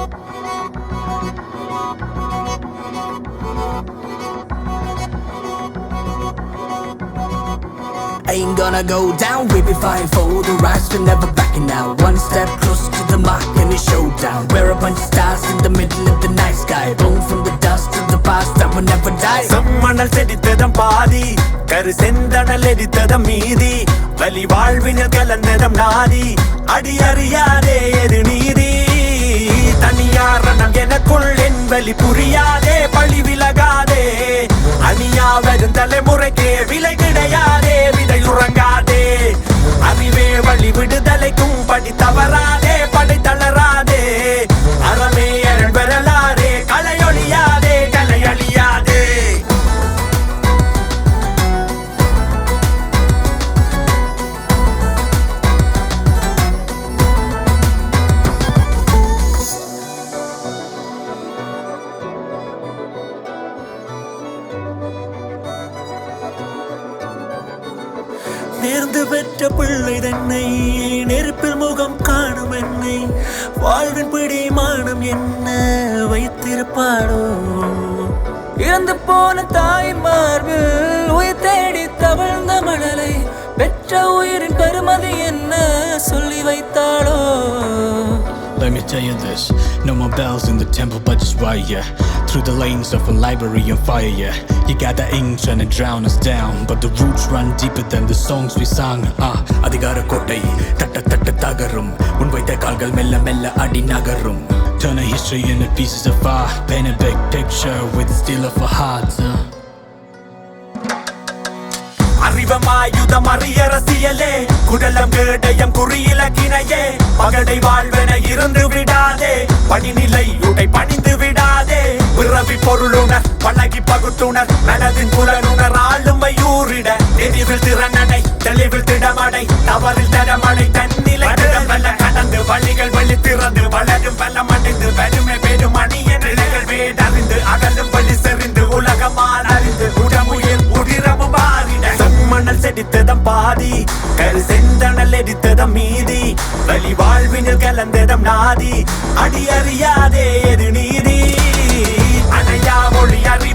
Ain't gonna go down, we be fine for the rise, we're never backing out. One step closer to the mark and it's showdown. We're a bunch of stars in the middle of the night sky, born from the dust of the past that will never die. Sammanal sedithadam paadi, karu sendanal edithadam meedi, vali vaalvinil kalandadam naadi, adi ariyade edu needi. Taniyaranam enakkul en vali puriyade, pali vilagade, aniya varum thalaimurakku vilai kidayade, vidai urangade, arive vali vidudalaikum padi tavarade, padi talarade, arame eran veralade, kalayoliyade, kalayaliyade. நேர்ந்து பெற்ற பிள்ளை தன்னை நெருப்பில் முகம் காணும் என்னை வாழ்வின் பிடிமானம் என்ன வைத்திருப்பாளோ. இறந்து போன தாய் மார்பில் உயிர் தேடி தவழ்ந்த மணலை பெற்ற உயிரின் பெருமதி என்ன சொல்லி வைத்தாளோ. Let me tell you this, no more bells in the temple but just wire through the lanes of a library on fire, yeah. You got the ink trying to drown us down, but the roots run deeper than the songs we sang. Adhigara kottai tatta tatta tagarum, unvaitha kaalgal mella mella adi nagarum. Turn a history into pieces of art, paint a big picture with the steel of a heart. அறிவமாயுதம் அறிய ரசியலே, குடலம் கேடயம் குறியிலக்கினையே, பகடை வாழ்வென இருந்து விடாதே, படிநிலை உடை பணிந்து விடாதே, பிறவி பொருளுணர் பழகி பகுத்துணர் மனதின் புலனுணர் ஆளுமை ஊறிட, தெளிவில் திறனடை தெளிவில் திடமடை தவறில் தடமடை தன்னிலை திடமல்ல கடந்து வழிகள் வழி திறந்து வளரும் வல்லம் அடைந்து வறுமை பெரும் அணிய நிலைகள் வேடறிந்து அகலும் வழி செறிந்து உலகமான் அறிந்து உடமுயிர் உதிரமும் மாறிட. மணல் செடித்ததம் பாதி, கரு செந்தனல் எரித்ததம் மீதி, வலி வாழ்வினில் கலந்ததம் நாதி, அடி அறியாதே எது நீதி, அணையா மொழி அறி